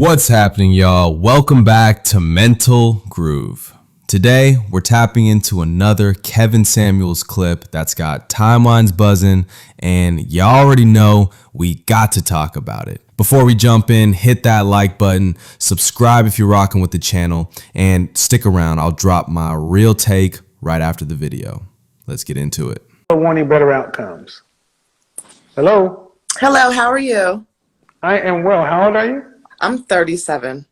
What's happening, y'all? Welcome back to Mental Groove. Today, we're tapping into another Kevin Samuels clip that's got timelines buzzing, and y'all already know we got to talk about it. Before we jump in, hit that like button, subscribe if you're rocking with the channel, and stick around. I'll drop my real take right after the video. Let's get into it. Wanting better outcomes. Hello? Hello, how are you? I am well. How old are you? I'm 37.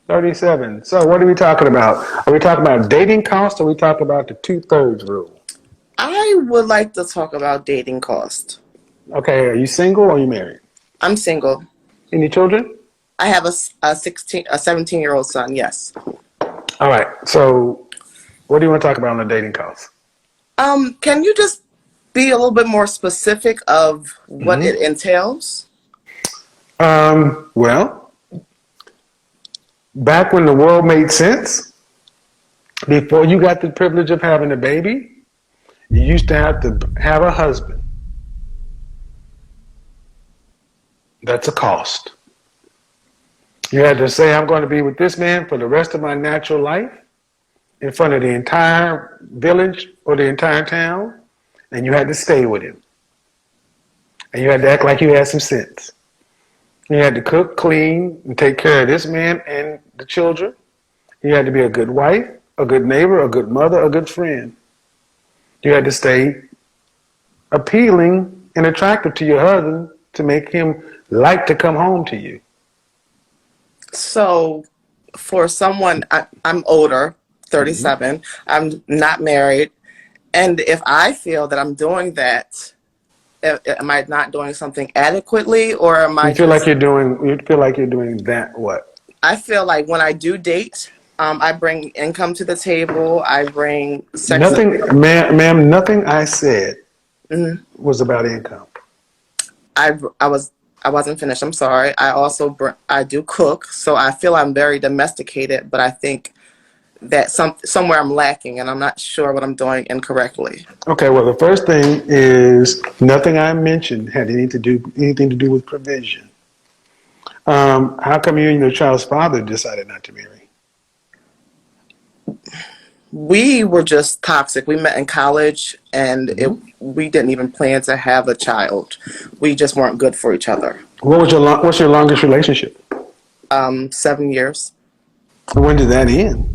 37. So what are we talking about? Are we talking about dating costs or are we talking about the 2/3 rule? I would like to talk about dating cost. Okay, are you single or are you married? I'm single. Any children? I have a 17-year-old son, yes. All right, so what do you want to talk about on the dating costs? Can you just be a little bit more specific of what it entails? Well, back when the world made sense, before you got the privilege of having a baby, you used to have a husband. That's a cost. You had to say, I'm going to be with this man for the rest of my natural life in front of the entire village or the entire town, and you had to stay with him. And you had to act like you had some sense. You had to cook, clean, and take care of this man and the children. You had to be a good wife, a good neighbor, a good mother, a good friend. You had to stay appealing and attractive to your husband to make him like to come home to you. So for someone, I'm older, 37, I'm not married, and if I feel that I'm doing that, am I not doing something adequately, or am I? You feel like you're doing that what? I feel like when I do date, I bring income to the table. I bring sex. Nothing, ma'am. Nothing I said was about income. I wasn't finished. I'm sorry. I also I do cook, so I feel I'm very domesticated. But I think that somewhere I'm lacking, and I'm not sure what I'm doing incorrectly. Okay. Well, the first thing is nothing I mentioned had anything to do with provision. How come you and your child's father decided not to marry? We were just toxic. We met in college, and we didn't even plan to have a child. We just weren't good for each other. What's your longest relationship? 7 years. When did that end?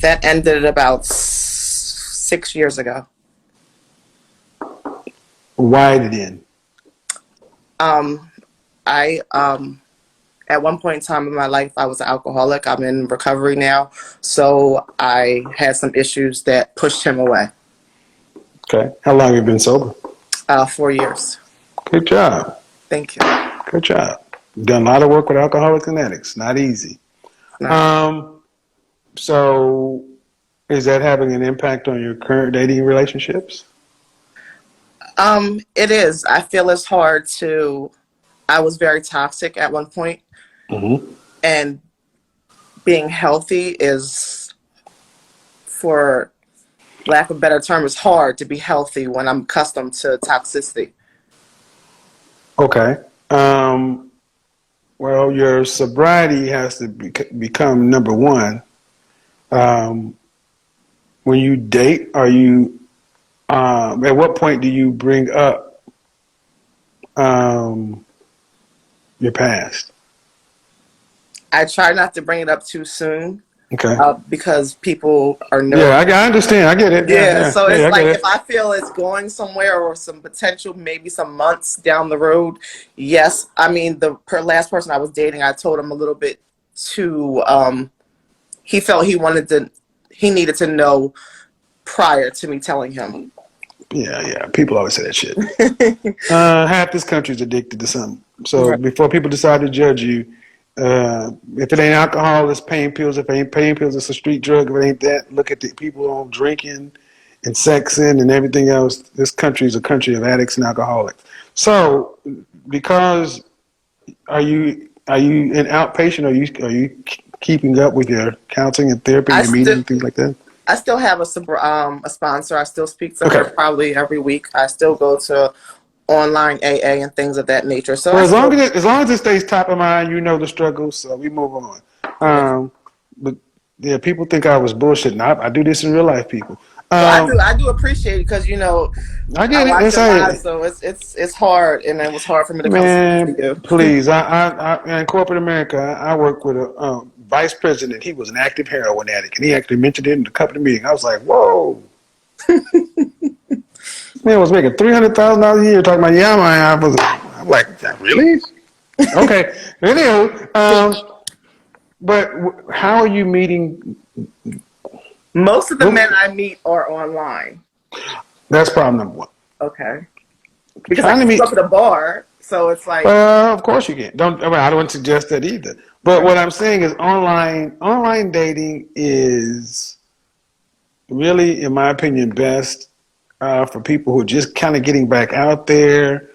That ended about 6 years ago. Why did it end? At one point in time in my life, I was an alcoholic. I'm in recovery now. So I had some issues that pushed him away. Okay. How long have you been sober? 4 years. Good job. Thank you. Good job. You've done a lot of work with alcoholics and addicts. Not easy. No. So is that having an impact on your current dating relationships? It is. I feel it's hard I was very toxic at one point. And being healthy is, for lack of a better term, is hard to be healthy when I'm accustomed to toxicity. Okay. Well, your sobriety has to become number one. When you date, are you, at what point do you bring up your past? I try not to bring it up too soon. Okay. Because people are nervous. Yeah, I understand. I get it. Yeah, so it's like if I feel it's going somewhere or some potential, maybe some months down the road, yes. I mean, the last person I was dating, I told him a little bit too. He felt he needed to know prior to me telling him. Yeah. People always say that shit. Half this country's addicted to something. So before people decide to judge you, if it ain't alcohol, it's pain pills. If it ain't pain pills, it's a street drug. If it ain't that, look at the people on drinking and sexing and everything else. This country is a country of addicts and alcoholics. So, because are you an outpatient? Are you keeping up with your counseling and therapy and meetings and things like that? I still have a sponsor. I still speak to her probably every week. I still go to online AA and things of that nature. So well, as long as it stays top of mind, you know the struggles, so we move on. But yeah, people think I was bullshitting. I do this in real life, people. I do appreciate it because I get I it. watch It's your like, lives, so it's hard, and it was hard for me to come man, to you. please. In corporate America, I work with a vice president. He was an active heroin addict, and he actually mentioned it in the company meeting. I was like, whoa. Man was making $300,000 a year. Talking about I'm like, really? Okay. Anyhow, but how are you meeting? Most of the men I meet are online. That's problem number one. Okay. Because I can go to the bar, so it's like. Well, of course you can. I don't suggest that either. But what I'm saying is online dating is really, in my opinion, best for people who are just kind of getting back out there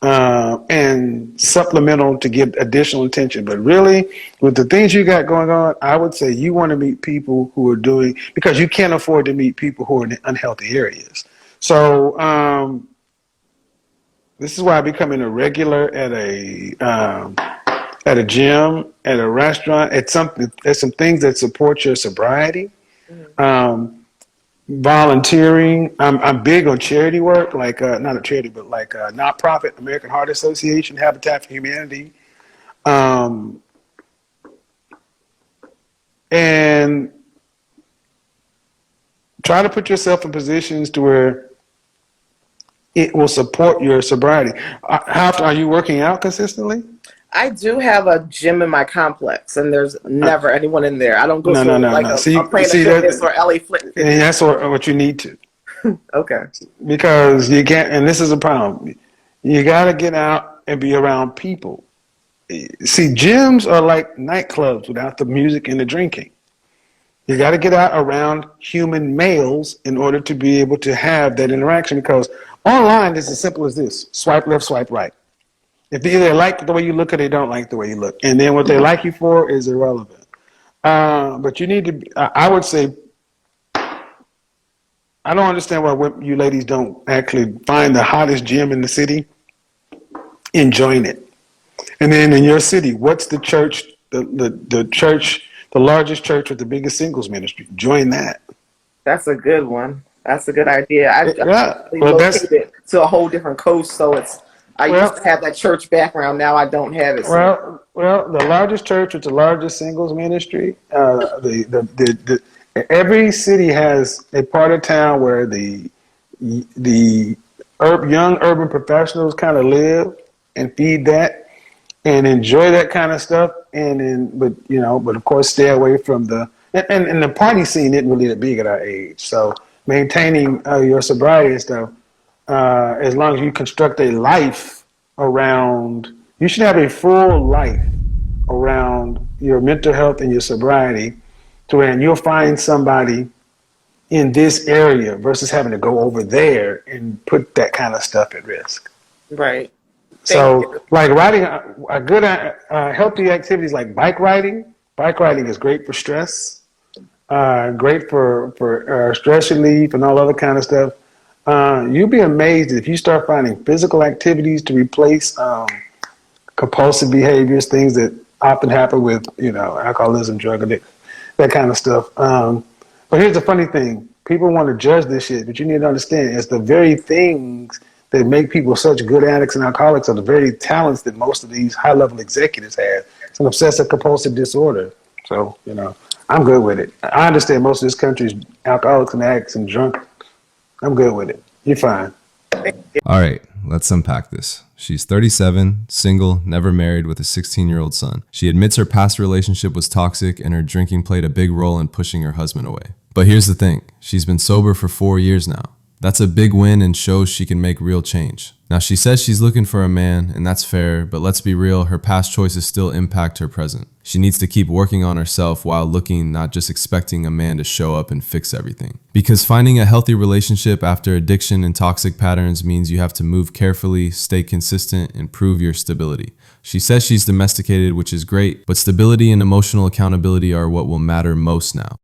and supplemental to get additional attention. But really, with the things you got going on, I would say you want to meet people who are doing, because you can't afford to meet people who are in unhealthy areas. So this is why becoming a regular at a gym, at a restaurant, there's some things that support your sobriety. Volunteering. I'm big on charity work, like not a charity, but like a nonprofit, American Heart Association, Habitat for Humanity, and try to put yourself in positions to where it will support your sobriety. How often are you working out consistently? I do have a gym in my complex, and there's never anyone in there. I don't go no. a Planet Fitness or LA Fitness. And that's what you need to. Okay. Because you can't, and this is a problem. You got to get out and be around people. See, gyms are like nightclubs without the music and the drinking. You got to get out around human males in order to be able to have that interaction, because online is as simple as this: swipe left, swipe right. If they either like the way you look or they don't like the way you look. And then what they like you for is irrelevant. But you need to, I would say, I don't understand why you ladies don't actually find the hottest gym in the city and join it. And then in your city, what's the church, the church, the largest church with the biggest singles ministry? Join that. That's a good one. That's a good idea. I located to a whole different coast, so I used to have that church background. Now I don't have it. So. Well, the largest church with the largest singles ministry. Every city has a part of town where the young urban professionals kind of live and feed that and enjoy that kind of stuff. But of course, stay away from the the party scene isn't really that big at our age. So maintaining your sobriety and stuff. As long as you construct a life around, you should have a full life around your mental health and your sobriety, to where you'll find somebody in this area versus having to go over there and put that kind of stuff at risk. Right. So, like riding a good, healthy activities like bike riding. Bike riding is great for stress, great for stress relief and all other kind of stuff. You'll be amazed if you start finding physical activities to replace compulsive behaviors, things that often happen with, alcoholism, drug addiction, that kind of stuff. But here's the funny thing. People want to judge this shit, but you need to understand it's the very things that make people such good addicts and alcoholics are the very talents that most of these high-level executives have. It's an obsessive compulsive disorder. So, I'm good with it. I understand most of this country's alcoholics and addicts and drunk. I'm good with it. You're fine. All right, let's unpack this. She's 37, single, never married, with a 16-year-old son. She admits her past relationship was toxic and her drinking played a big role in pushing her husband away. But here's the thing. She's been sober for 4 years now. That's a big win and shows she can make real change. Now, she says she's looking for a man, and that's fair, but let's be real, her past choices still impact her present. She needs to keep working on herself while looking, not just expecting a man to show up and fix everything. Because finding a healthy relationship after addiction and toxic patterns means you have to move carefully, stay consistent, and prove your stability. She says she's domesticated, which is great, but stability and emotional accountability are what will matter most now.